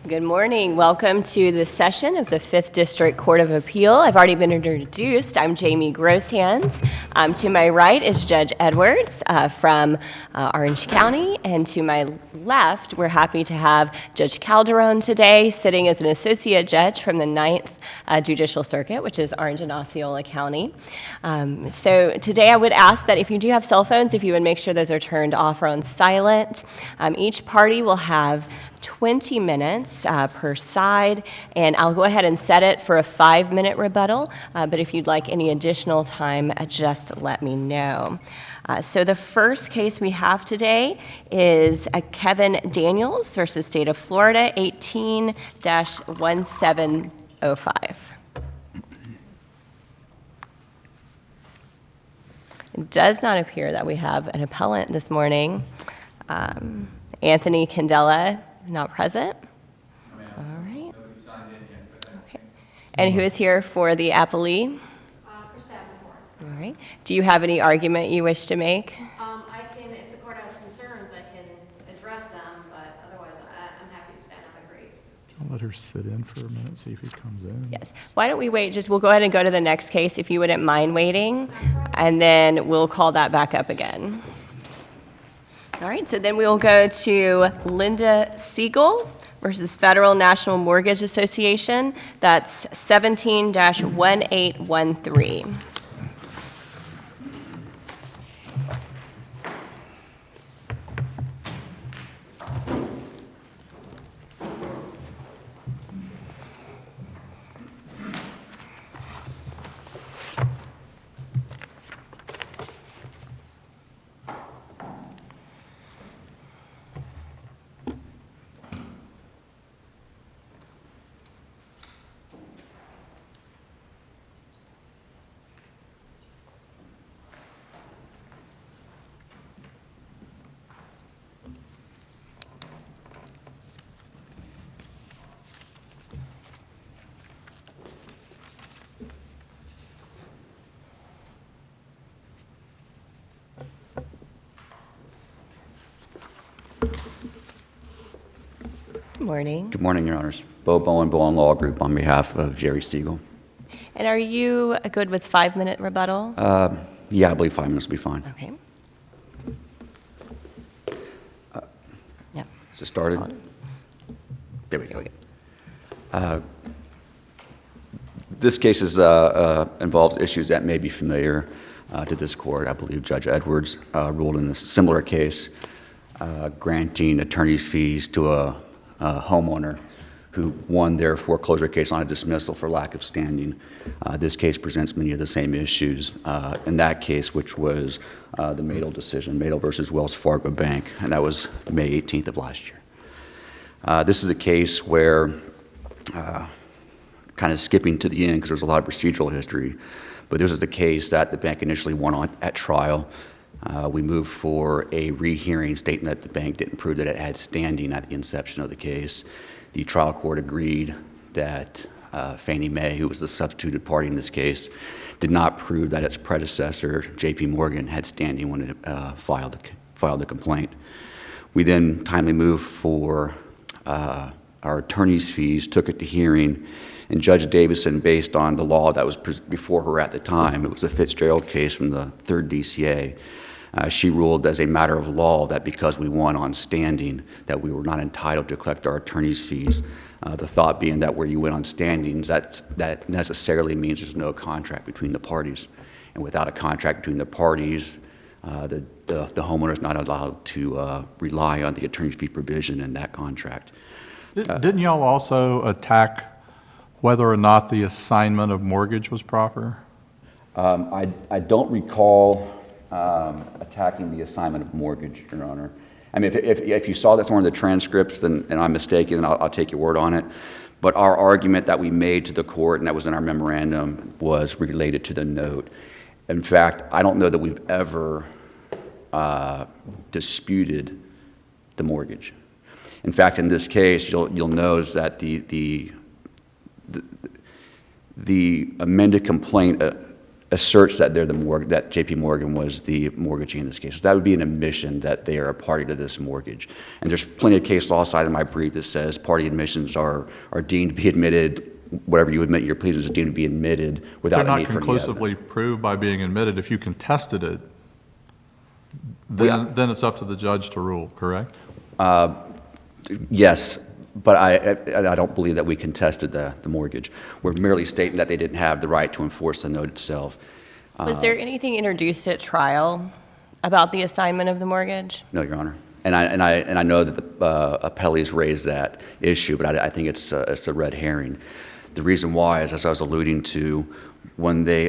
Good morning. Welcome to the session of the 5th District Court of Appeal. I've already been introduced. I'm Jamie Grosshands. To my right is Judge Edwards from Orange County, and to my left, we're happy to have Judge Calderon today, sitting as an associate judge from the 9th Judicial Circuit, which is Orange and Osceola County. So today I would ask that if you do have cell phones, if you would make sure those are turned off or on silent. Each party will have 20 minutes per side, and I'll go ahead and set it for a 5-minute rebuttal, but if you'd like any additional time, just let me know. So the first case we have today is Kevin Daniels versus State of Florida, 18-1705. It does not appear that we have an appellant this morning. Anthony Candela, not present. All right. Okay. And who is here for the appellee? For staff report. All right. Do you have any argument you wish to make? I can, if the court has concerns, I can address them, but otherwise I'm happy to stand on my briefs. I'll let her sit in for a minute, see if he comes in. Yes. Why don't we wait? We'll go ahead and go to the next case if you wouldn't mind waiting, and then we'll call that back up again. All right, so then we will go to Linda SIEGEL versus Federal National Mortgage Association. That's 17-1813. Good morning. Good morning, Your Honors. Bo Bowen, Bowen Law Group, on behalf of Jerry SIEGEL. And are you good with 5-minute rebuttal? Yeah, I believe 5 minutes will be fine. Okay. Yep. Is it started? There we go. This case involves issues that may be familiar to this court. I believe Judge Edwards ruled in a similar case, granting attorney's fees to a homeowner who won their foreclosure case on a dismissal for lack of standing. This case presents many of the same issues in that case, which was the Madel decision, Madel versus Wells Fargo Bank, and that was May 18th of last year. This is a case where, kind of skipping to the end because there's a lot of procedural history, but this is the case that the bank initially won on at trial. We moved for a rehearing stating that the bank didn't prove that it had standing at the inception of the case. The trial court agreed that Fannie Mae, who was the substituted party in this case, did not prove that its predecessor, J.P. Morgan, had standing when it filed the complaint. We then timely moved for our attorney's fees, took it to hearing, and Judge Davison, based on the law that was before her at the time, it was a Fitzgerald case from the 3rd DCA, she ruled as a matter of law that because we won on standing, that we were not entitled to collect our attorney's fees. The thought being that where you win on standings, that necessarily means there's no contract between the parties. And without a contract between the parties, the homeowner is not allowed to rely on the attorney's fee provision in that contract. Didn't y'all also attack whether or not the assignment of mortgage was proper? I don't recall attacking the assignment of mortgage, Your Honor. I mean, if you saw that somewhere in the transcripts, and I'm mistaken, then I'll take your word on it. But our argument that we made to the court, and that was in our memorandum, was related to the note. In fact, I don't know that we've ever disputed the mortgage. In fact, in this case, you'll notice that the amended complaint asserts that they're that J.P. Morgan was the mortgagee in this case. So that would be an admission that they are a party to this mortgage. And there's plenty of case law cited in my brief that says party admissions are deemed to be admitted. Whatever you admit in your pleadings is deemed to be admitted without the need for They're not any conclusively evidence. proved by being admitted. If you contested it, then it's up to the judge to rule, correct? Yes, but I don't believe that we contested the mortgage. We're merely stating that they didn't have the right to enforce the note itself. Was there anything introduced at trial about the assignment of the mortgage? No, Your Honor. And I know that the appellees raised that issue, but I think it's a red herring. The reason why is, as I was alluding to, when they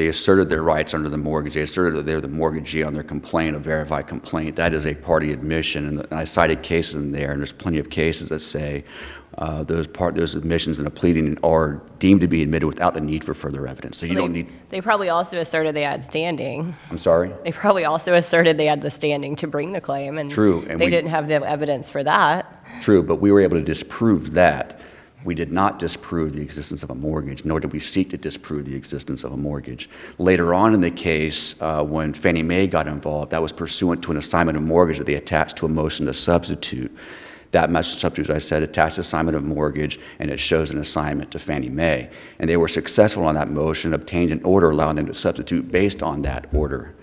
asserted their rights under the mortgage, they asserted that they're the mortgagee on their complaint, a verified complaint. That is a party admission, and I cited cases in there, and there's plenty of cases that say those admissions in a pleading are deemed to be admitted without the need for further evidence. So you don't need. They probably also asserted they had standing. I'm sorry? They probably also asserted they had the standing to bring the claim, and True, and they we- didn't have the evidence for that. True, but we were able to disprove that. We did not disprove the existence of a mortgage, nor did we seek to disprove the existence of a mortgage. Later on in the case, when Fannie Mae got involved, that was pursuant to an assignment of mortgage that they attached to a motion to substitute. That motion to substitute, as I said, attached assignment of mortgage, and it shows an assignment to Fannie Mae. And they were successful on that motion, obtained an order allowing them to substitute based on that order.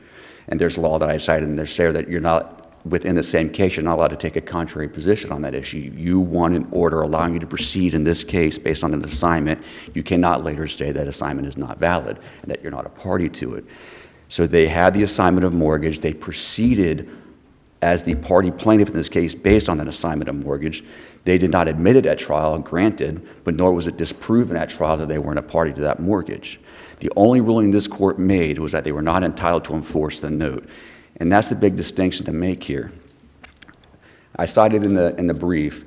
And there's a law that I cited in there that you're not, within the same case, you're not allowed to take a contrary position on that issue. You want an order allowing you to proceed in this case based on an assignment. You cannot later say that assignment is not valid and that you're not a party to it. So they had the assignment of mortgage. They proceeded as the party plaintiff in this case based on that assignment of mortgage. They did not admit it at trial, granted, but nor was it disproven at trial that they weren't a party to that mortgage. The only ruling this court made was that they were not entitled to enforce the note. And that's the big distinction to make here. I cited in the brief,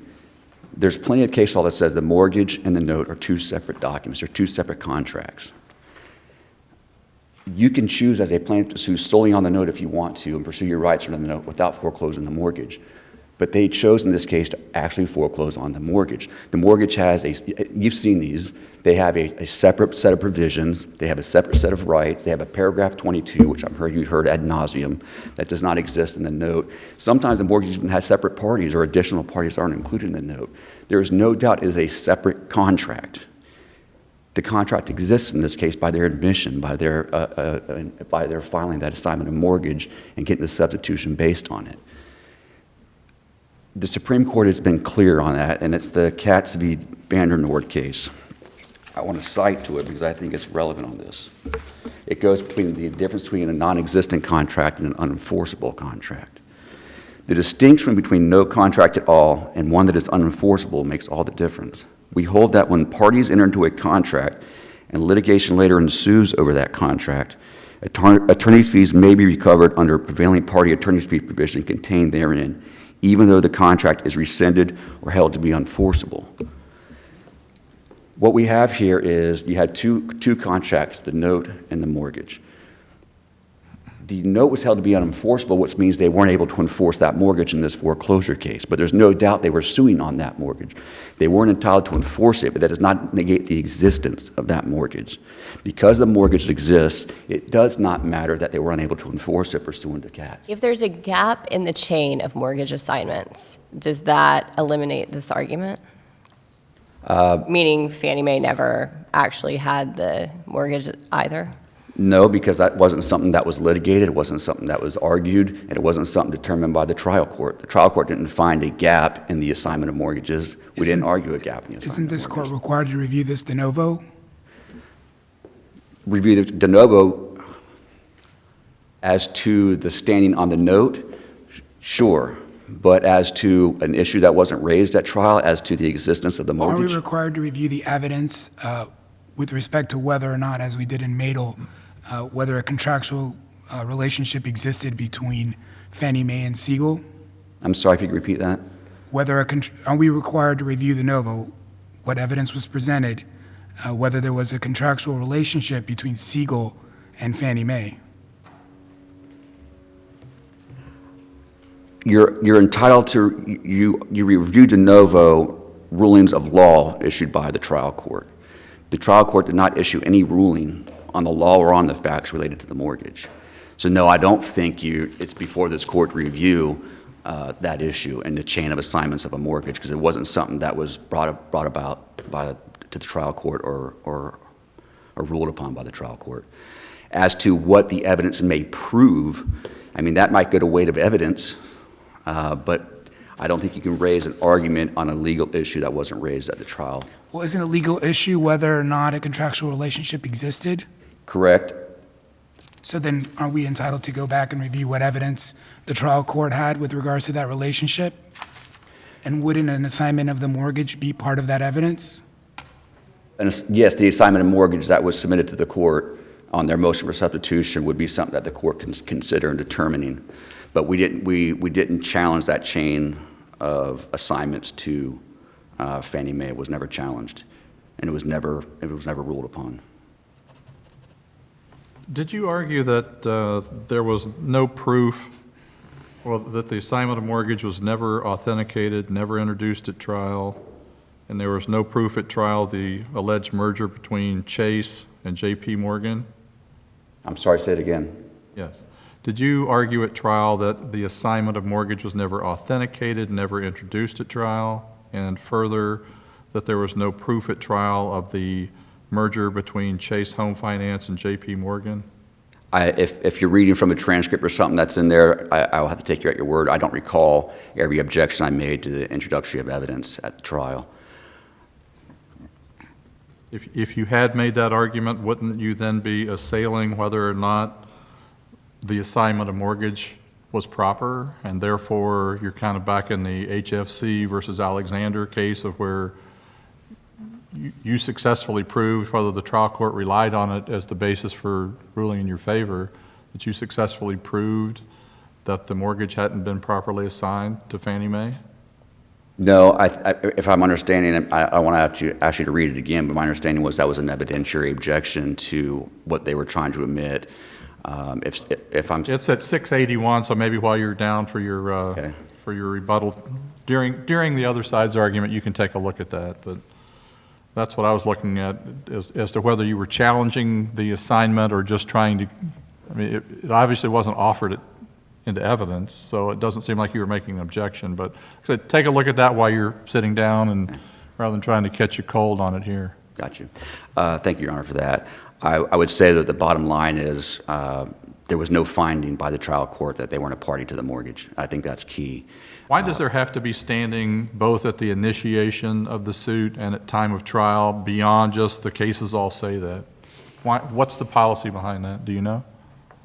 there's plenty of case law that says the mortgage and the note are two separate documents, or two separate contracts. You can choose as a plaintiff to sue solely on the note if you want to and pursue your rights under the note without foreclosing the mortgage. But they chose in this case to actually foreclose on the mortgage. The mortgage has you've seen these, they have a separate set of provisions, they have a separate set of rights, they have a paragraph 22, which I'm sure you've heard ad nauseum, that does not exist in the note. Sometimes the mortgage even has separate parties or additional parties aren't included in the note. There is no doubt it is a separate contract. The contract exists in this case by their admission, by their filing that assignment of mortgage and getting the substitution based on it. The Supreme Court has been clear on that, and it's the Katz v. Vandernoord case. I want to cite to it because I think it's relevant on this. It goes between the difference between a non-existent contract and an unenforceable contract. The distinction between no contract at all and one that is unenforceable makes all the difference. We hold that when parties enter into a contract and litigation later ensues over that contract, attorney's fees may be recovered under prevailing party attorney's fee provision contained therein, even though the contract is rescinded or held to be unenforceable. What we have here is you had two contracts, the note and the mortgage. The note was held to be unenforceable, which means they weren't able to enforce that mortgage in this foreclosure case. But there's no doubt they were suing on that mortgage. They weren't entitled to enforce it, but that does not negate the existence of that mortgage. Because the mortgage exists, it does not matter that they were unable to enforce it pursuant to Katz. If there's a gap in the chain of mortgage assignments, does that eliminate this argument? Meaning Fannie Mae never actually had the mortgage either? No, because that wasn't something that was litigated, it wasn't something that was argued, and it wasn't something determined by the trial court. The trial court didn't find a gap in the assignment of mortgages. We didn't argue a gap in the assignment Isn't this of court mortgages. required to review this de novo? Review the de novo as to the standing on the note, sure. But as to an issue that wasn't raised at trial, as to the existence of the Are mortgage, we required to review the evidence with respect to whether or not, as we did in Madel, whether a contractual relationship existed between Fannie Mae and Siegel? I'm sorry if you could repeat that. Are we required to review de novo what evidence was presented, whether there was a contractual relationship between Siegel and Fannie Mae? You're entitled to, you review de novo rulings of law issued by the trial court. The trial court did not issue any ruling on the law or on the facts related to the mortgage. So no, I don't think it's before this court to review that issue and the chain of assignments of a mortgage, because it wasn't something that was brought about to the trial court or ruled upon by the trial court. As to what the evidence may prove, I mean, that might go to weight of evidence, but I don't think you can raise an argument on a legal issue that wasn't raised at the trial. Well, isn't a legal issue whether or not a contractual relationship existed? Correct? So then are we entitled to go back and review what evidence the trial court had with regards to that relationship? And wouldn't an assignment of the mortgage be part of that evidence? And yes, the assignment of mortgage that was submitted to the court on their motion for substitution would be something that the court can consider in determining. But we didn't challenge that chain of assignments to Fannie Mae. It was never challenged, and it was never ruled upon. Did you argue that there was no proof, well, that the assignment of mortgage was never authenticated, never introduced at trial, and there was no proof at trial the alleged merger between Chase and J.P. Morgan? I'm sorry, say it again. Yes. Did you argue at trial that the assignment of mortgage was never authenticated, never introduced at trial, and further, that there was no proof at trial of the merger between Chase Home Finance and J.P. Morgan? If you're reading from a transcript or something that's in there, I'll have to take you at your word. I don't recall every objection I made to the introduction of evidence at the trial. If you had made that argument, wouldn't you then be assailing whether or not the assignment of mortgage was proper, and therefore you're kind of back in the HFC versus Alexander case of where you successfully proved, whether the trial court relied on it as the basis for ruling in your favor, that you successfully proved that the mortgage hadn't been properly assigned to Fannie Mae? No, if I'm understanding it, I want to ask you to read it again, but my understanding was that was an evidentiary objection to what they were trying to admit. If I'm... It's at 681, so maybe while you're down for your Okay. for your rebuttal, during the other side's argument, you can take a look at that, but that's what I was looking at, as to whether you were challenging the assignment or just trying to, I mean, it obviously wasn't offered into evidence, so it doesn't seem like you were making an objection, but so take a look at that while you're sitting down, and rather than trying to catch you cold on it here. Got you. Thank you, Your Honor, for that. I would say that the bottom line is there was no finding by the trial court that they weren't a party to the mortgage. I think that's key. Why does there have to be standing both at the initiation of the suit and at time of trial beyond just the cases all say that? What's the policy behind that? Do you know?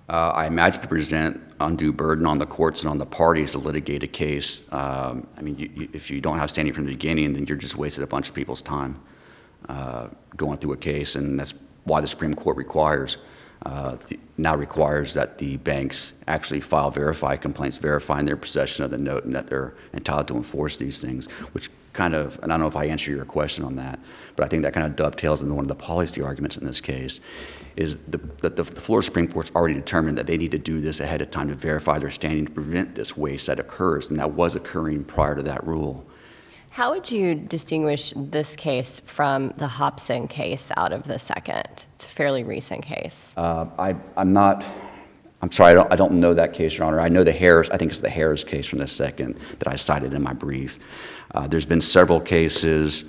I imagine to present undue burden on the courts and on the parties to litigate a case. I mean, if you don't have standing from the beginning, then you're just wasting a bunch of people's time going through a case, and that's why the Supreme Court now requires that the banks actually file verified complaints verifying their possession of the note and that they're entitled to enforce these things, which kind of, and I don't know if I answer your question on that, but I think that kind of dovetails into one of the policy arguments in this case, is that the Florida Supreme Court's already determined that they need to do this ahead of time to verify their standing to prevent this waste that occurs, and that was occurring prior to that rule. How would you distinguish this case from the Hobson case out of the second? It's a fairly recent case. I'm sorry, I don't know that case, Your Honor. I know I think it's the Harris case from the second that I cited in my brief. There's been several cases,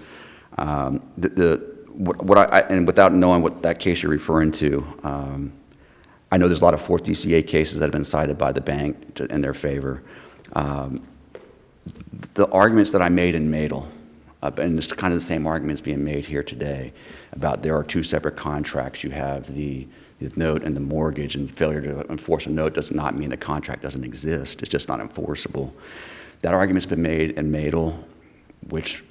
and without knowing what that case you're referring to, I know there's a lot of fourth DCA cases that have been cited by the bank in their favor. The arguments that I made in Madel, and it's kind of the same arguments being made here today, about there are two separate contracts. You have the note and the mortgage, and failure to enforce a note does not mean the contract doesn't exist. It's just not enforceable. That argument's been made in Madel, which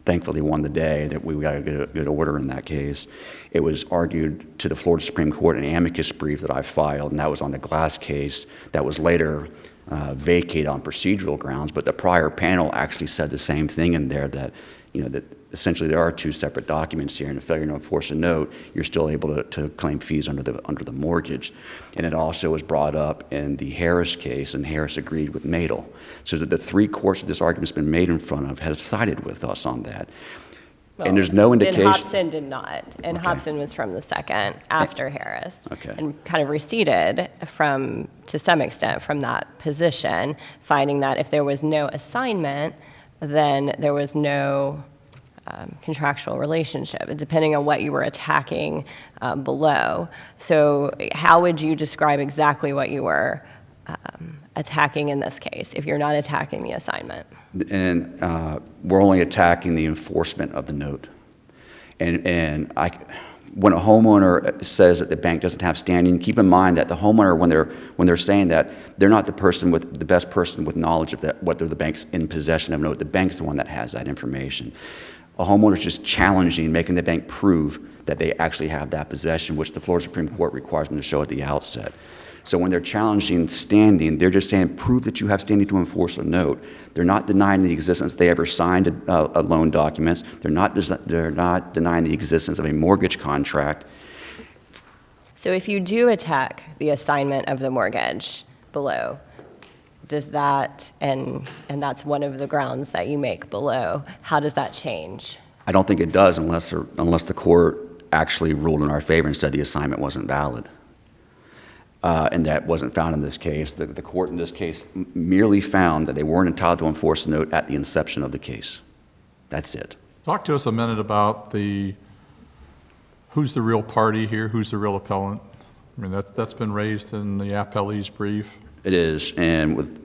thankfully won the day, that we got a good order in that case. It was argued to the Florida Supreme Court in an amicus brief that I filed, and that was on the Glass case that was later vacated on procedural grounds, but the prior panel actually said the same thing in there, that that essentially there are two separate documents here, and a failure to enforce a note, you're still able to claim fees under the mortgage. And it also was brought up in the Harris case, and Harris agreed with Madel. So that the three courts that this argument's been made in front of have sided with us on that. And there's no indication. Then Hobson did not, and Okay. Hobson was from the second after Harris. Okay. And kind of receded to some extent, from that position, finding that if there was no assignment, then there was no contractual relationship, depending on what you were attacking below. So how would you describe exactly what you were attacking in this case, if you're not attacking the assignment? And we're only attacking the enforcement of the note. And when a homeowner says that the bank doesn't have standing, keep in mind that the homeowner, when they're saying that, they're not the best person with knowledge of that, whether the bank's in possession of a note. The bank's the one that has that information. A homeowner is just challenging, making the bank prove that they actually have that possession, which the Florida Supreme Court requires them to show at the outset. So when they're challenging standing, they're just saying, prove that you have standing to enforce a note. They're not denying the existence. They ever signed a loan documents. They're not denying the existence of a mortgage contract. So if you do attack the assignment of the mortgage below, does that, and that's one of the grounds that you make below, how does that change? I don't think it does unless the court actually ruled in our favor and said the assignment wasn't valid. And that wasn't found in this case. The court in this case merely found that they weren't entitled to enforce the note at the inception of the case. That's it. Talk to us a minute about who's the real party here, who's the real appellant? I mean, that's been raised in the appellee's brief. It is, and with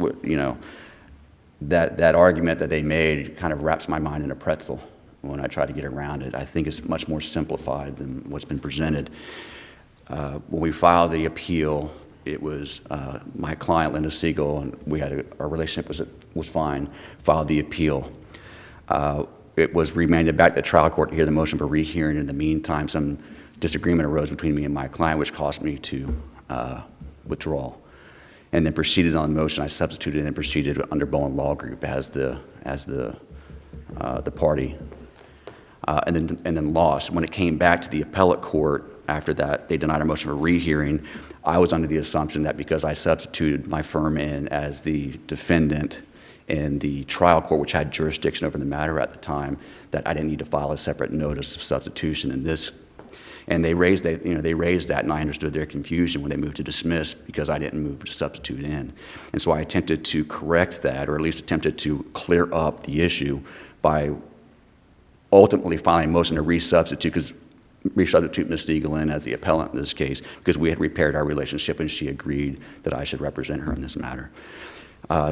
that argument that they made kind of wraps my mind in a pretzel when I try to get around it. I think it's much more simplified than what's been presented. When we filed the appeal, it was my client, Linda Siegel, and we had our relationship was fine, filed the appeal. It was remanded back to the trial court to hear the motion for rehearing. In the meantime, some disagreement arose between me and my client, which caused me to withdraw. And then proceeded on the motion. I substituted and proceeded under Bowen Law Group as the party, and then lost. When it came back to the appellate court after that, they denied our motion for rehearing. I was under the assumption that because I substituted my firm in as the defendant in the trial court, which had jurisdiction over the matter at the time, that I didn't need to file a separate notice of substitution in this. And they raised that, and I understood their confusion when they moved to dismiss because I didn't move to substitute in. And so I attempted to correct that, or at least attempted to clear up the issue by ultimately filing a motion to resubstitute Ms. Siegel in as the appellant in this case, because we had repaired our relationship and she agreed that I should represent her in this matter.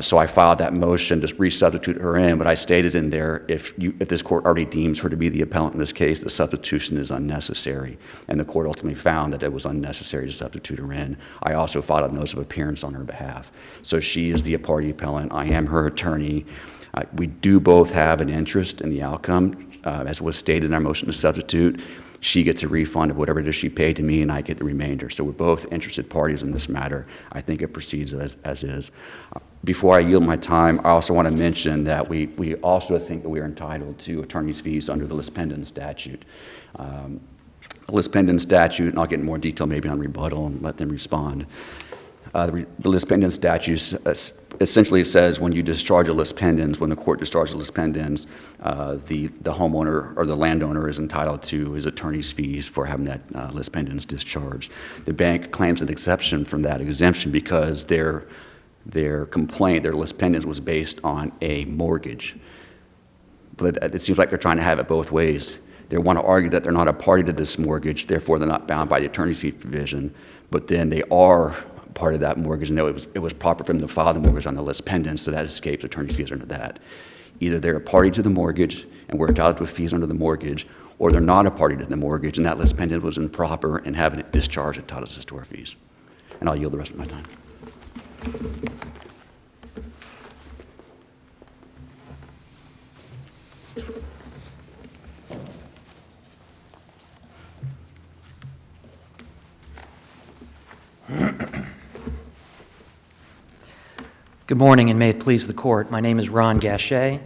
So I filed that motion to resubstitute her in, but I stated in there, if this court already deems her to be the appellant in this case, the substitution is unnecessary. And the court ultimately found that it was unnecessary to substitute her in. I also filed a notice of appearance on her behalf. So she is the party appellant. I am her attorney. We do both have an interest in the outcome, as was stated in our motion to substitute. She gets a refund of whatever it is she paid to me, and I get the remainder. So we're both interested parties in this matter. I think it proceeds as is. Before I yield my time, I also want to mention that we also think that we are entitled to attorney's fees under the Lispenden statute. The Lispenden statute, and I'll get in more detail maybe on rebuttal and let them respond. The Lispenden statute essentially says when you discharge a Lispendens, when the court discharges Lispendens, the homeowner or the landowner is entitled to his attorney's fees for having that Lispendens discharged. The bank claims an exception from that exemption because their complaint, their Lispendens, was based on a mortgage. But it seems like they're trying to have it both ways. They want to argue that they're not a party to this mortgage, therefore they're not bound by the attorney's fee provision, but then they are part of that mortgage, and it was proper for them to file the mortgage on the Lispendens, so that escapes attorney's fees under that. Either they're a party to the mortgage, and we're entitled to fees under the mortgage, or they're not a party to the mortgage, and that Lispendens was improper, and having it discharged entitles us to our fees. And I'll yield the rest of my time. Good morning, and may it please the court. My name is Ron Gachet.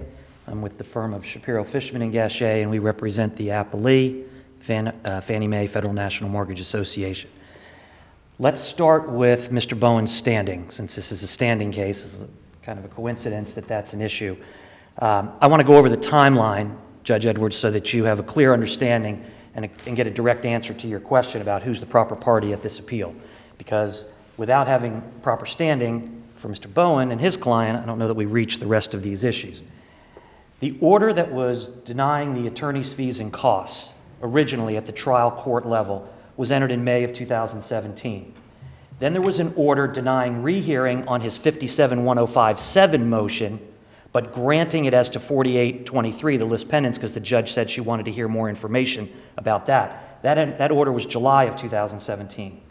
I'm with the firm of Shapiro, Fishman, and Gachet, and we represent the appellee, Fannie Mae Federal National Mortgage Association. Let's start with Mr. Bowen's standing, since this is a standing case. This is kind of a coincidence that that's an issue. I want to go over the timeline Judge Edwards, so that you have a clear understanding and get a direct answer to your question about who's the proper party at this appeal. Because without having proper standing for Mr. Bowen and his client, I don't know that we reach the rest of these issues. The order that was denying the attorney's fees and costs originally at the trial court level was entered in May of 2017. Then there was an order denying rehearing on his 57-1057 motion, but granting it as to 4823, the list pendants, because the judge said she wanted to hear more information about that. That order was July of 2017.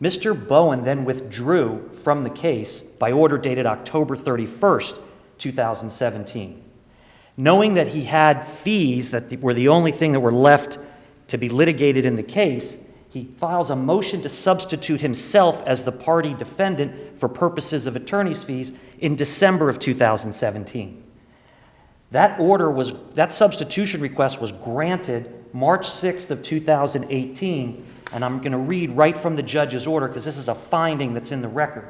Mr. Bowen then withdrew from the case by order dated October 31st, 2017. Knowing that he had fees that were the only thing that were left to be litigated in the case, he files a motion to substitute himself as the party defendant for purposes of attorney's fees in December of 2017. That substitution request was granted March 6th of 2018, and I'm going to read right from the judge's order because this is a finding that's in the record.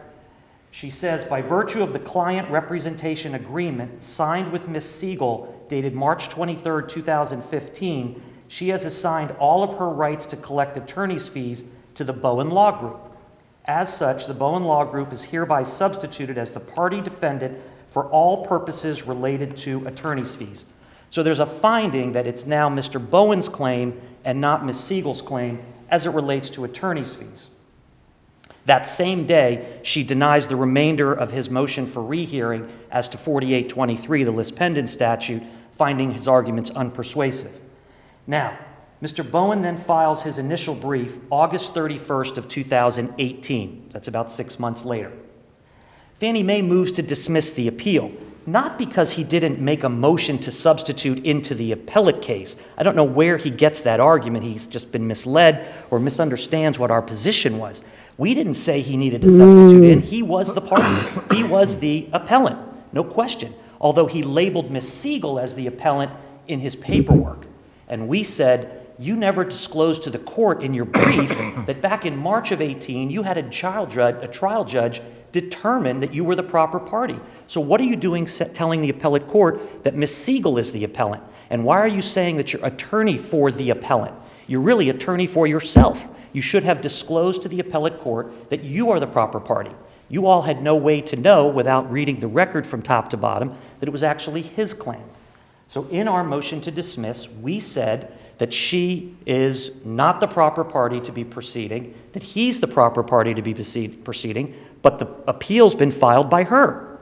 She says, by virtue of the client representation agreement signed with Ms. Siegel dated March 23rd, 2015, she has assigned all of her rights to collect attorney's fees to the Bowen Law Group. As such, the Bowen Law Group is hereby substituted as the party defendant for all purposes related to attorney's fees. So there's a finding that it's now Mr. Bowen's claim and not Ms. Siegel's claim as it relates to attorney's fees. That same day, she denies the remainder of his motion for rehearing as to 4823, the list pendant statute, finding his arguments unpersuasive. Now, Mr. Bowen then files his initial brief August 31st of 2018. That's about 6 months later. Fannie Mae moves to dismiss the appeal, not because he didn't make a motion to substitute into the appellate case. I don't know where he gets that argument. He's just been misled or misunderstands what our position was. We didn't say he needed to substitute in. He was the party. He was the appellant, no question, although he labeled Ms. Siegel as the appellant in his paperwork. And we said, you never disclosed to the court in your brief that back in March of 18, you had a trial judge determine that you were the proper party. So what are you doing telling the appellate court that Ms. Siegel is the appellant? And why are you saying that you're attorney for the appellant? You're really attorney for yourself. You should have disclosed to the appellate court that you are the proper party. You all had no way to know, without reading the record from top to bottom, that it was actually his claim. So in our motion to dismiss, we said that she is not the proper party to be proceeding, that he's the proper party to be proceeding, but the appeal's been filed by her.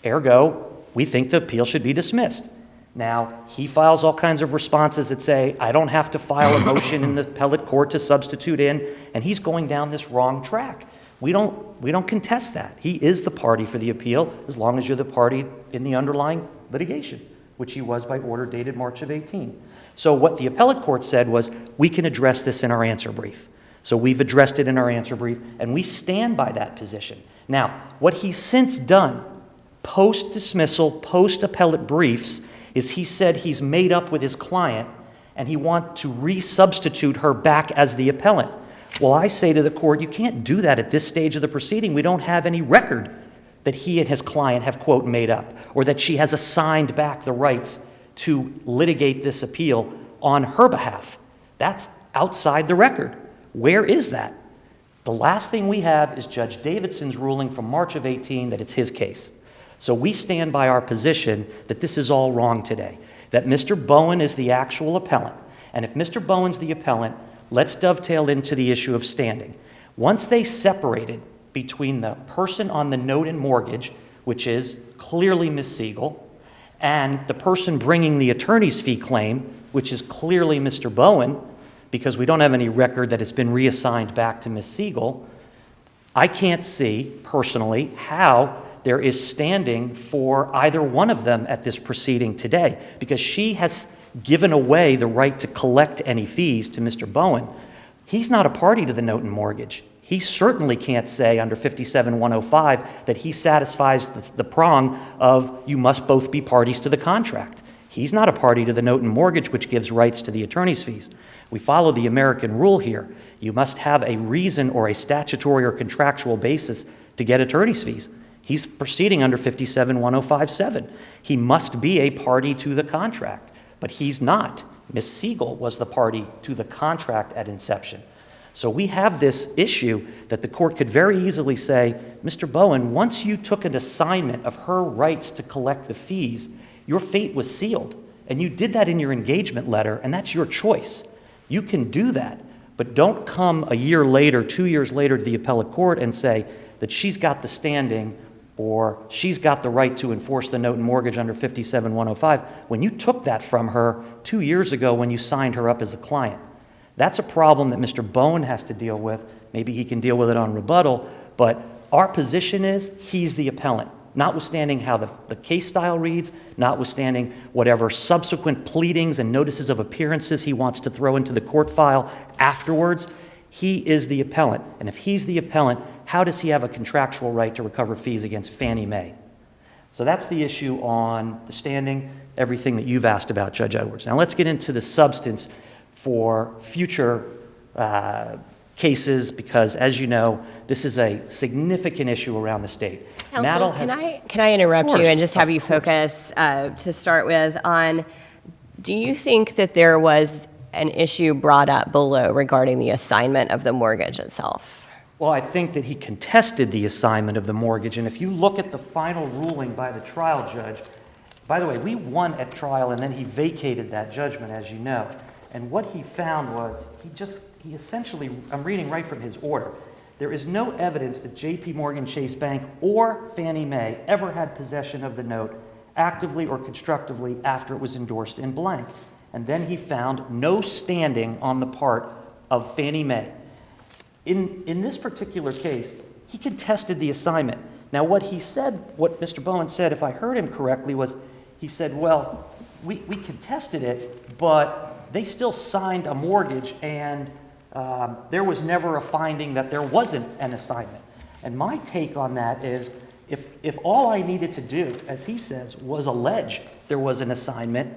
Ergo, we think the appeal should be dismissed. Now, he files all kinds of responses that say, I don't have to file a motion in the appellate court to substitute in, and he's going down this wrong track. We don't contest that. He is the party for the appeal as long as you're the party in the underlying litigation, which he was by order dated March of 18. So what the appellate court said was, we can address this in our answer brief. So we've addressed it in our answer brief, and we stand by that position. Now, what he's since done, post-dismissal, post-appellate briefs, is he said he's made up with his client, and he wants to resubstitute her back as the appellant. Well, I say to the court, you can't do that at this stage of the proceeding. We don't have any record that he and his client have, quote, made up, or that she has assigned back the rights to litigate this appeal on her behalf. That's outside the record. Where is that? The last thing we have is Judge Davidson's ruling from March of 18 that it's his case. So we stand by our position that this is all wrong today, that Mr. Bowen is the actual appellant. And if Mr. Bowen's the appellant, let's dovetail into the issue of standing. Once they separated between the person on the note and mortgage, which is clearly Ms. Siegel, and the person bringing the attorney's fee claim, which is clearly Mr. Bowen, because we don't have any record that it's been reassigned back to Ms. Siegel, I can't see, personally, how there is standing for either one of them at this proceeding today, because she has given away the right to collect any fees to Mr. Bowen. He's not a party to the note and mortgage. He certainly can't say under 57-105 that he satisfies the prong of you must both be parties to the contract. He's not a party to the note and mortgage, which gives rights to the attorney's fees. We follow the American rule here. You must have a reason or a statutory or contractual basis to get attorney's fees. He's proceeding under 57-105-7. He must be a party to the contract. but he's not. Ms. Siegel was the party to the contract at inception. So we have this issue that the court could very easily say, Mr. Bowen, once you took an assignment of her rights to collect the fees, your fate was sealed. And you did that in your engagement letter, and that's your choice. You can do that, but don't come a year later, 2 years later to the appellate court and say that she's got the standing or she's got the right to enforce the note and mortgage under 57105 when you took that from her 2 years ago when you signed her up as a client. That's a problem that Mr. Bowen has to deal with. Maybe he can deal with it on rebuttal, but our position is he's the appellant, notwithstanding how the case style reads, notwithstanding whatever subsequent pleadings and notices of appearances he wants to throw into the court file afterwards. He is the appellant. And if he's the appellant, how does he have a contractual right to recover fees against Fannie Mae? So that's the issue on the standing, everything that you've asked about, Judge Edwards. Now let's get into the substance for future cases, because as you know, this is a significant issue around the state. Counsel, can I interrupt you and just have you focus to start with on, do you think that there was an issue brought up below regarding the assignment of the mortgage itself? Well, I think that he contested the assignment of the mortgage, and if you look at the final ruling by the trial judge, by the way, we won at trial and then he vacated that judgment, as you know. And what he found was, he essentially, I'm reading right from his order, there is no evidence that J.P. Morgan Chase Bank or Fannie Mae ever had possession of the note actively or constructively after it was endorsed in blank. And then he found no standing on the part of Fannie Mae. In this particular case, he contested the assignment. Now what he said, what Mr. Bowen said, if I heard him correctly, was he said, well, we contested it, but they still signed a mortgage and there was never a finding that there wasn't an assignment. And my take on that is, if all I needed to do, as he says, was allege there was an assignment,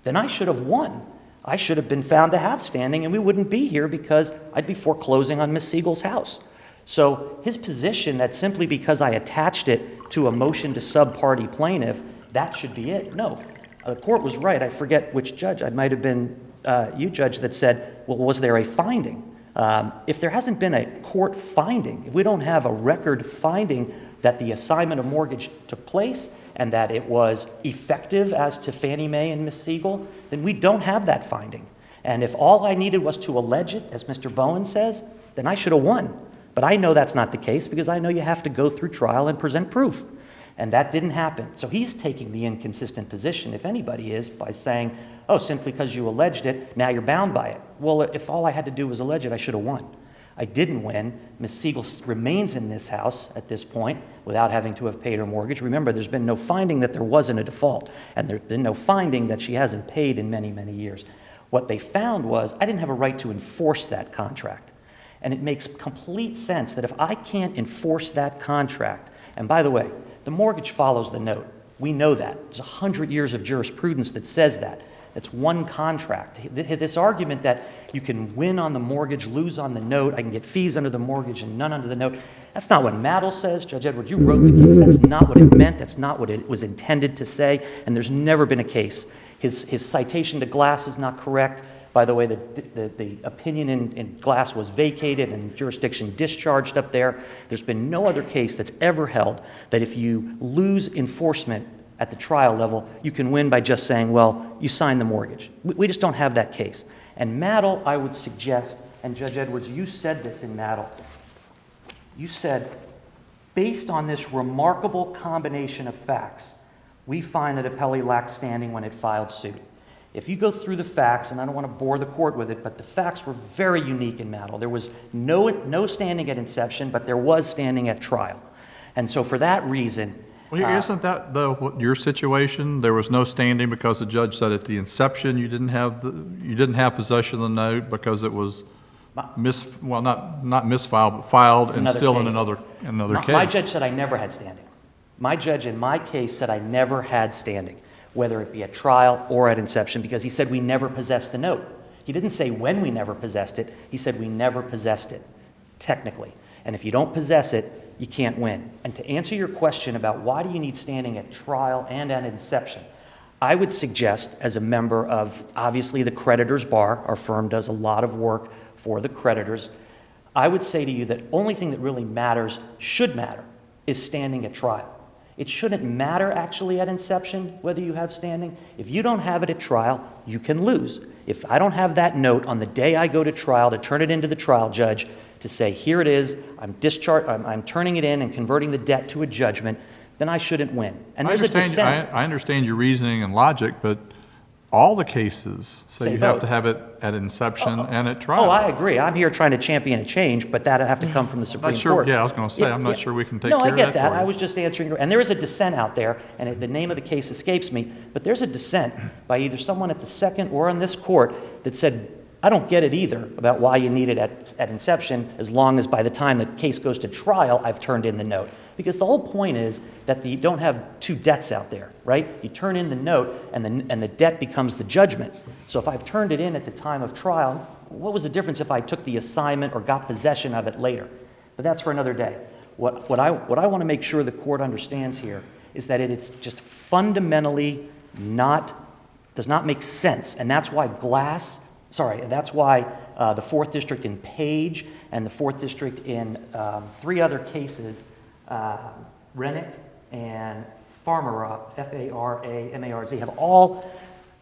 then I should have won. I should have been found to have standing and we wouldn't be here because I'd be foreclosing on Ms. Siegel's house. So his position that simply because I attached it to a motion to sub-party plaintiff, that should be it. No, the court was right. I forget which judge. It might have been you, Judge, that said, well, was there a finding? If there hasn't been a court finding, if we don't have a record finding that the assignment of mortgage took place and that it was effective as to Fannie Mae and Ms. Siegel, then we don't have that finding. And if all I needed was to allege it, as Mr. Bowen says, then I should have won. But I know that's not the case because I know you have to go through trial and present proof. And that didn't happen. So he's taking the inconsistent position, if anybody is, by saying, oh, simply because you alleged it, now you're bound by it. Well, if all I had to do was allege it, I should have won. I didn't win. Ms. Siegel remains in this house at this point without having to have paid her mortgage. Remember, there's been no finding that there wasn't a default, and there's been no finding that she hasn't paid in many, many years. What they found was I didn't have a right to enforce that contract. And it makes complete sense that if I can't enforce that contract, and by the way, the mortgage follows the note. We know that. There's 100 years of jurisprudence that says that. It's one contract. This argument that you can win on the mortgage, lose on the note, I can get fees under the mortgage and none under the note, that's not what Maddle says. Judge Edwards, you wrote the case. That's not what it meant. That's not what it was intended to say. And there's never been a case. His citation to Glass is not correct. By the way, the opinion in Glass was vacated and jurisdiction discharged up there. There's been no other case that's ever held that if you lose enforcement at the trial level, you can win by just saying, well, you signed the mortgage. We just don't have that case. And Maddle, I would suggest, and Judge Edwards, you said this in Maddle, you said, based on this remarkable combination of facts, we find that appellee lacked standing when it filed suit. If you go through the facts, and I don't want to bore the court with it, but the facts were very unique in Maddle. There was no standing at inception, but there was standing at trial. And so for that reason... Well, isn't that your situation? There was no standing because the judge said at the inception you didn't have possession of the note because it was not misfiled, but filed and still in another case. My judge said I never had standing. My judge in my case said I never had standing, whether it be at trial or at inception, because he said we never possessed the note. He didn't say when we never possessed it. He said we never possessed it, technically. And if you don't possess it, you can't win. And to answer your question about why do you need standing at trial and at inception, I would suggest, as a member of, obviously, the creditors bar, our firm does a lot of work for the creditors, I would say to you that only thing that really matters, should matter, is standing at trial. It shouldn't matter actually at inception whether you have standing. If you don't have it at trial, you can lose. If I don't have that note on the day I go to trial to turn it into the trial judge to say, here it is, I'm turning it in and converting the debt to a judgment, then I shouldn't win. And there's a dissent. I understand your reasoning and logic, but all the cases say you have to have it at inception and at trial. Oh, I agree. I'm here trying to champion a change, but that'll have to come from the Supreme Not sure, Court. yeah, I was going to say, I'm not sure we can take No, care I of get that. for I you. was just answering, and there is a dissent out there, and the name of the case escapes me, but there's a dissent by either someone at the second or on this court that said, I don't get it either about why you need it at inception, as long as by the time the case goes to trial, I've turned in the note. Because the whole point is that you don't have two debts out there, right? You turn in the note, and the debt becomes the judgment. So if I've turned it in at the time of trial, what was the difference if I took the assignment or got possession of it later? But that's for another day. What I want to make sure the court understands here is that it's just fundamentally does not make sense, and that's why that's why the 4th District in Page and the 4th District in 3 other cases, Rennick and Farmarz, F-A-R-A-M-A-R-Z, have all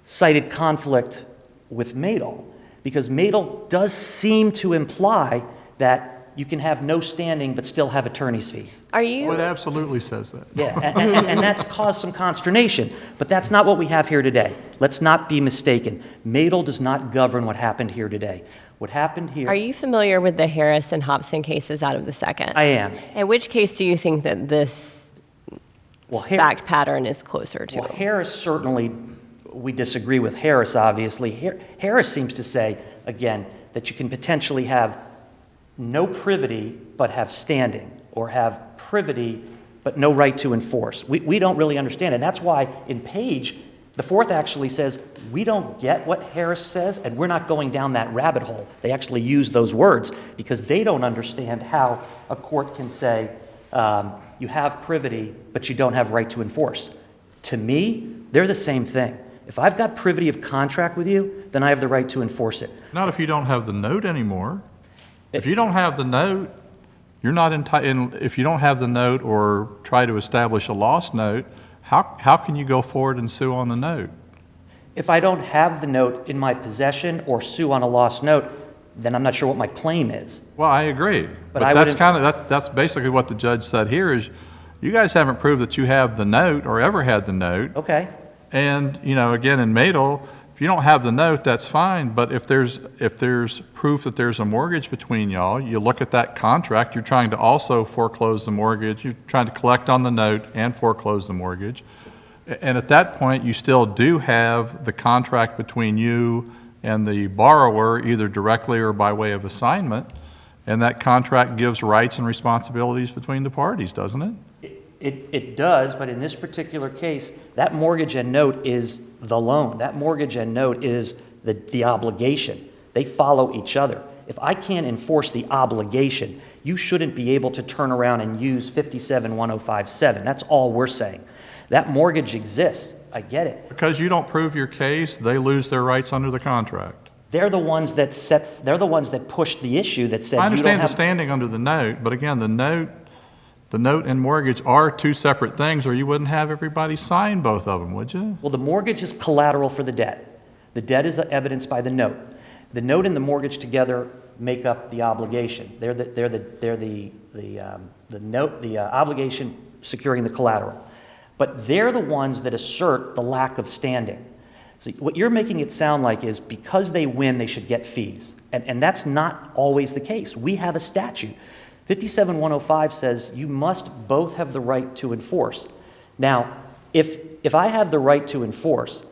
cited conflict with Maydol, because Maydol does seem to imply that you can have no standing but still have attorney's fees. Are you? Well, it absolutely says that. Yeah, and that's caused some consternation, but that's not what we have here today. Let's not be mistaken. Maydol does not govern what happened here today. What happened here... Are you familiar with the Harris and Hobson cases out of the second? I am. In which case do you think that this fact pattern is closer to? Well, Harris certainly, we disagree with Harris, obviously. Harris seems to say, again, that you can potentially have no privity but have standing, or have privity but no right to enforce. We don't really understand it. And that's why in Page, the 4th actually says, we don't get what Harris says, and we're not going down that rabbit hole. They actually use those words because they don't understand how a court can say you have privity but you don't have right to enforce. To me, they're the same thing. If I've got privity of contract with you, then I have the right to enforce it. Not if you don't have the note anymore. If you don't have the note, you're not entitled. If you don't have the note or try to establish a lost note, how can you go forward and sue on the note? If I don't have the note in my possession or sue on a lost note, then I'm not sure what my claim is. Well, I agree, but I that's basically what the judge said here is, you guys haven't proved that you have the note or ever had the note. Okay. And again in Maydol, if you don't have the note, that's fine. But if there's proof that there's a mortgage between y'all, you look at that contract. You're trying to also foreclose the mortgage. You're trying to collect on the note and foreclose the mortgage. And at that point, you still do have the contract between you and the borrower, either directly or by way of assignment. And that contract gives rights and responsibilities between the parties, doesn't it? It does, but in this particular case, that mortgage and note is the loan. That mortgage and note is the obligation. They follow each other. If I can't enforce the obligation, you shouldn't be able to turn around and use 571057. That's all we're saying. That mortgage exists. I get it. Because you don't prove your case, they lose their rights under the contract. They're the ones that pushed the issue that said I you understand don't the have... standing under the note, but again, the note and mortgage are two separate things, or you wouldn't have everybody sign both of them, would you? Well, the mortgage is collateral for the debt. The debt is evidenced by the note. The note and the mortgage together make up the obligation. They're the obligation securing the collateral. But they're the ones that assert the lack of standing. So what you're making it sound like is because they win, they should get fees. And that's not always the case. We have a statute. 57105 says you must both have the right to enforce. Now, if I have the right to enforce,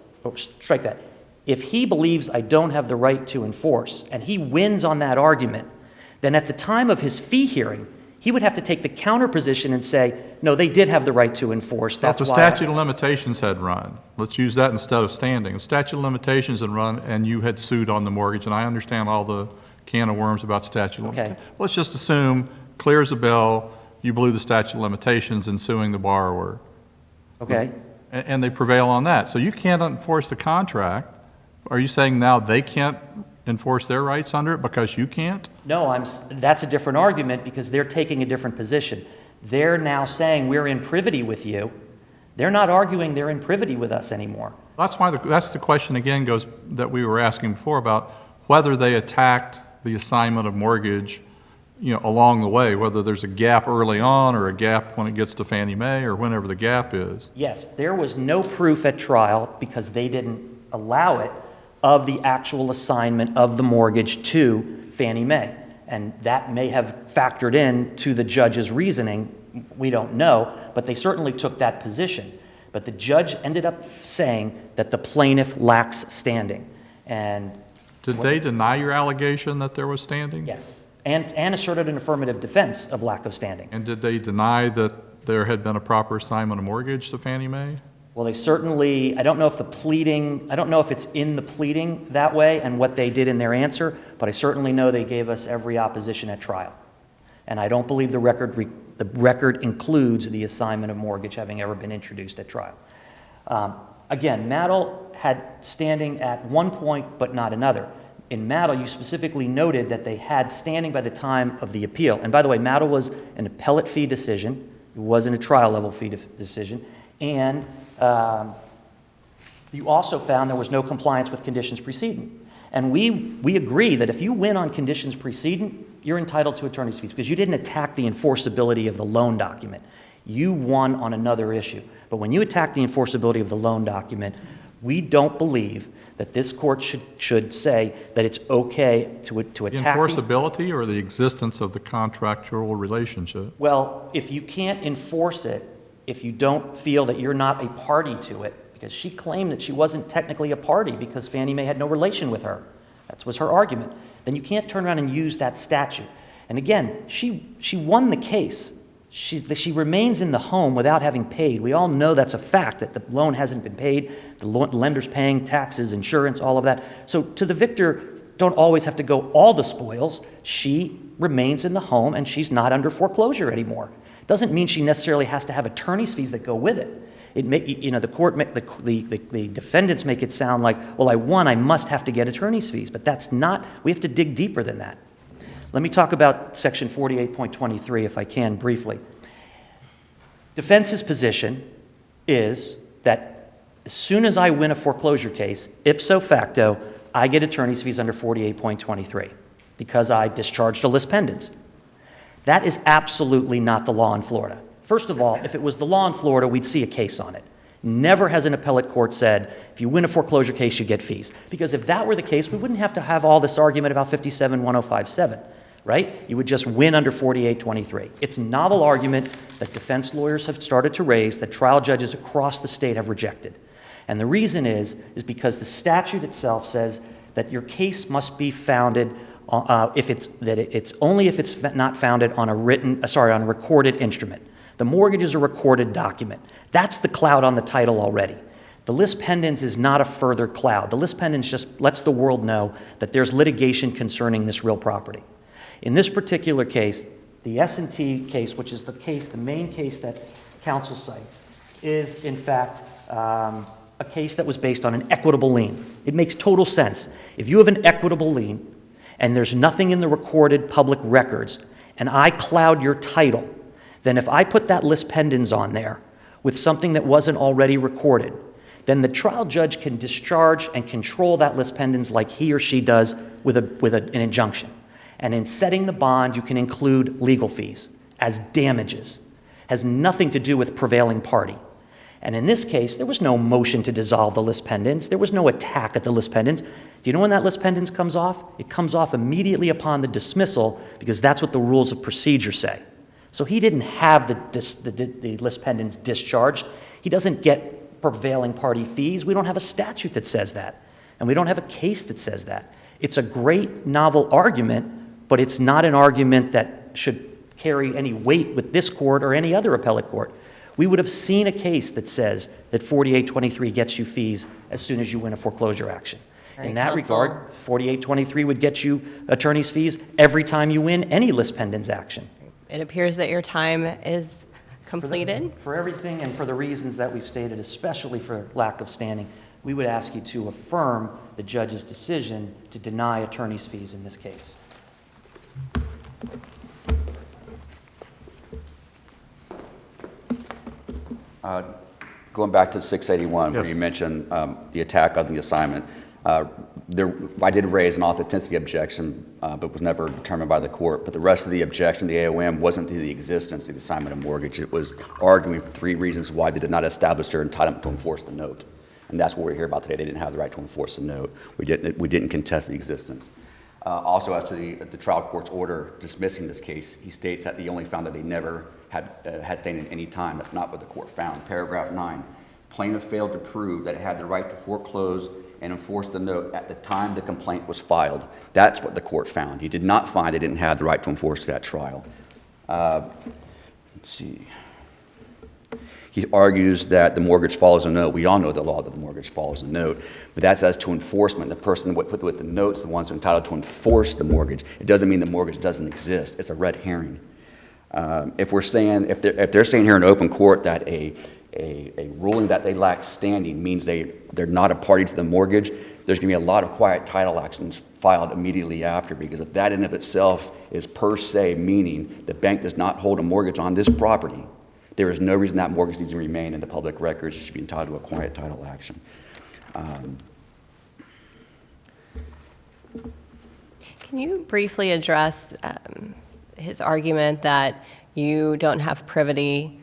strike that. If he believes I don't have the right to enforce and he wins on that argument, then at the time of his fee hearing, he would have to take the counter position and say, no, they did have the right to enforce. That's If the statute of limitations had run, let's use that instead of standing. The statute of limitations had run and you had sued on the mortgage, and I understand all the can of worms about statute of limitations. Let's just assume, clear as a bell, you blew the statute of limitations in suing the borrower. Okay. and they prevail on that. So you can't enforce the contract. Are you saying now they can't enforce their rights under it because you can't? No, that's a different argument because they're taking a different position. They're now saying we're in privity with you. They're not arguing they're in privity with us anymore. That's why that's the question again goes that we were asking before about whether they attacked the assignment of mortgage, along the way, whether there's a gap early on or a gap when it gets to Fannie Mae or whenever the gap is. Yes, there was no proof at trial because they didn't allow it of the actual assignment of the mortgage to Fannie Mae. And that may have factored in to the judge's reasoning. We don't know, but they certainly took that position. But the judge ended up saying that the plaintiff lacks standing. And did they deny your allegation that there was standing? yes, and asserted an affirmative defense of lack of standing. And did they deny that there had been a proper assignment of mortgage to Fannie Mae? Well, they certainly, I don't know if it's in the pleading that way and what they did in their answer, but I certainly know they gave us every opposition at trial. And I don't believe the record includes the assignment of mortgage having ever been introduced at trial. Again, Mattel had standing at one point, but not another. In Mattel, you specifically noted that they had standing by the time of the appeal. And by the way, Mattel was an appellate fee decision. It wasn't a trial level fee decision. And you also found there was no compliance with conditions precedent. And we agree that if you win on conditions precedent, you're entitled to attorney's fees because you didn't attack the enforceability of the loan document. You won on another issue. But when you attack the enforceability of the loan document, we don't believe that this court should say that it's okay to attack the enforceability or the existence of the contractual relationship? Well, if you can't enforce it, if you don't feel that you're not a party to it, because she claimed that she wasn't technically a party because Fannie Mae had no relation with her. That was her argument. Then you can't turn around and use that statute. And again, she won the case. She remains in the home without having paid. We all know that's a fact, that the loan hasn't been paid, the lender's paying taxes, insurance, all of that. So to the victor, don't always have to go all the spoils. She remains in the home and she's not under foreclosure anymore. Doesn't mean she necessarily has to have attorney's fees that go with it. The defendants make it sound like, well, I won, I must have to get attorney's fees, but that's not. We have to dig deeper than that. Let me talk about Section 48.23, if I can, briefly. Defense's position is that as soon as I win a foreclosure case, ipso facto, I get attorney's fees under 48.23 because I discharged a lis pendens. That is absolutely not the law in Florida. First of all, if it was the law in Florida, we'd see a case on it. Never has an appellate court said, if you win a foreclosure case, you get fees. Because if that were the case, we wouldn't have to have all this argument about 57-1057, right? You would just win under 48.23. It's a novel argument that defense lawyers have started to raise that trial judges across the state have rejected. And the reason is because the statute itself says that your case must be founded if it's not founded on a recorded instrument. The mortgage is a recorded document. That's the cloud on the title already. The lis pendens is not a further cloud. The lis pendens just lets the world know that there's litigation concerning this real property. In this particular case, the S&T case, which is the main case that counsel cites, is in fact a case that was based on an equitable lien. It makes total sense. If you have an equitable lien and there's nothing in the recorded public records and I cloud your title, then if I put that lis pendens on there with something that wasn't already recorded, then the trial judge can discharge and control that lis pendens like he or she does with an injunction. And in setting the bond, you can include legal fees as damages. Has nothing to do with prevailing party. And in this case, there was no motion to dissolve the lis pendens. There was no attack at the lis pendens. Do you know when that lis pendens comes off? It comes off immediately upon the dismissal because that's what the rules of procedure say. So he didn't have the lis pendens discharged. He doesn't get prevailing party fees. We don't have a statute that says that. And we don't have a case that says that. It's a great novel argument, but it's not an argument that should carry any weight with this court or any other appellate court. We would have seen a case that says that 4823 gets you fees as soon as you win a foreclosure action. In that regard, 4823 would get you attorney's fees every time you win any lis pendens action. It appears that your time is completed? For everything and for the reasons that we've stated, especially for lack of standing, we would ask you to affirm the judge's decision to deny attorney's fees in this case. Going back to 681, where Yes. you mentioned the attack on the assignment, I did raise an authenticity objection, but was never determined by the court. But the rest of the objection, the AOM, wasn't to the existence of the assignment of mortgage. It was arguing for 3 reasons why they did not establish their entitlement to enforce the note. And that's what we're here about today. They didn't have the right to enforce the note. We didn't contest the existence. Also, as to the trial court's order dismissing this case, he states that he only found that they never had standing at any time. That's not what the court found. Paragraph 9, plaintiff failed to prove that it had the right to foreclose and enforce the note at the time the complaint was filed. That's what the court found. He did not find they didn't have the right to enforce that trial. Let's see. He argues that the mortgage follows a note. We all know the law that the mortgage follows a note, but that's as to enforcement. The person with the notes, the ones who are entitled to enforce the mortgage. It doesn't mean the mortgage doesn't exist. It's a red herring. If they're saying here in open court that a ruling that they lack standing means they're not a party to the mortgage, there's going to be a lot of quiet title actions filed immediately after, because if that in of itself is per se meaning the bank does not hold a mortgage on this property, there is no reason that mortgage needs to remain in the public records. It should be entitled to a quiet title action. Can you briefly address his argument that you don't have privity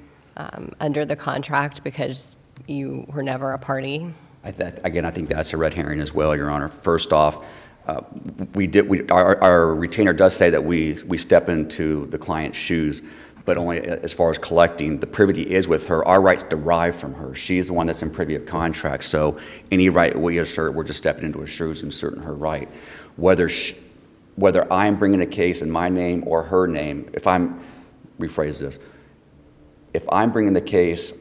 under the contract because you were never a party? Again, I think that's a red herring as well, Your Honor. First off, our retainer does say that we step into the client's shoes, but only as far as collecting. The privity is with her. Our rights derive from her. She is the one that's in privy of contract, so any right we assert, we're just stepping into her shoes and asserting her right. Whether I'm bringing a case in my name or her name, rephrase this, if I'm bringing the case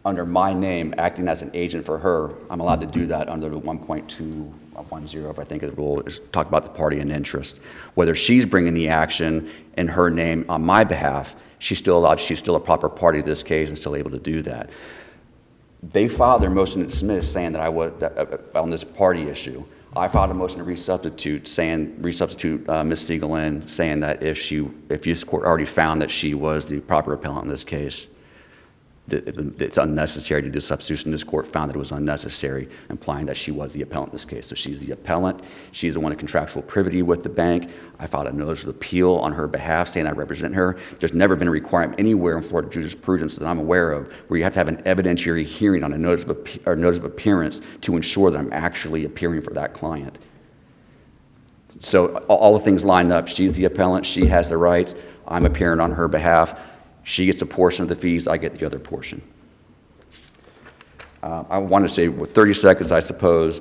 under my name, acting as an agent for her, I'm allowed to do that under the 1.210, if I think of the rule, is talk about the party in interest. Whether she's bringing the action in her name on my behalf, she's still allowed, she's still a proper party to this case and still able to do that. They filed their motion to dismiss saying that I was, on this party issue. I filed a motion to resubstitute Ms. Siegel in, saying that if this court already found that she was the proper appellant in this case, that it's unnecessary to do substitution. This court found that it was unnecessary, implying that she was the appellant in this case. So she's the appellant. She's the one in contractual privity with the bank. I filed a notice of appeal on her behalf saying I represent her. There's never been a requirement anywhere in Florida jurisprudence that I'm aware of where you have to have an evidentiary hearing on a notice of appearance to ensure that I'm actually appearing for that client. So all the things lined up. She's the appellant. She has the rights. I'm appearing on her behalf. She gets a portion of the fees, I get the other portion. I want to say, with 30 seconds, I suppose,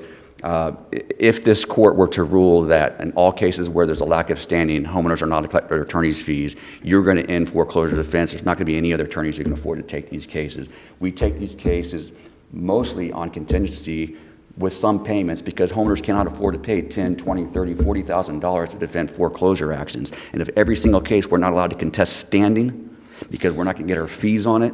if this court were to rule that in all cases where there's a lack of standing, homeowners are not to collect their attorney's fees, you're going to end foreclosure defense. There's not going to be any other attorneys who can afford to take these cases. We take these cases mostly on contingency with some payments because homeowners cannot afford to pay $10,000, $20,000, $30,000, $40,000 to defend foreclosure actions. And if every single case we're not allowed to contest standing, because we're not going to get our fees on it,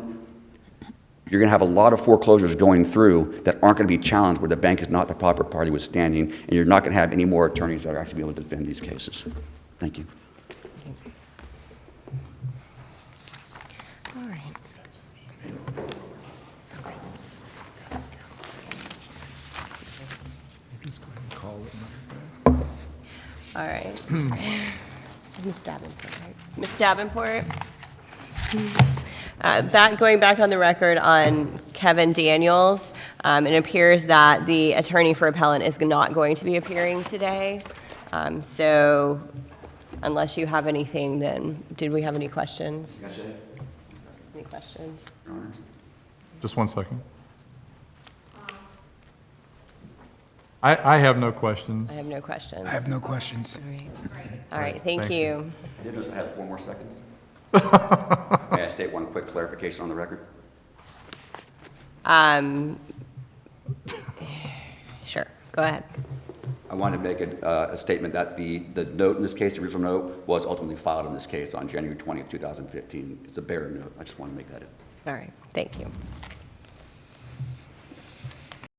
you're going to have a lot of foreclosures going through that aren't going to be challenged where the bank is not the proper party with standing, and you're not going to have any more attorneys that are actually be able to defend these cases. Thank you. All right. All right. Ms. Davenport, right? Ms. Davenport? Going back on the record on Kevin Daniels, it appears that the attorney for appellant is not going to be appearing today. So unless you have anything, then did we have any questions? Any questions? Just one second. I have no questions. I have no questions. I have no questions. All right. All right, thank you. I did notice I have 4 more seconds. May I state one quick clarification on the record? Sure, go ahead. I wanted to make a statement that the note in this case, the original note, was ultimately filed in this case on January 20th, 2015. It's a bearer note. I just want to make that. All right, thank you.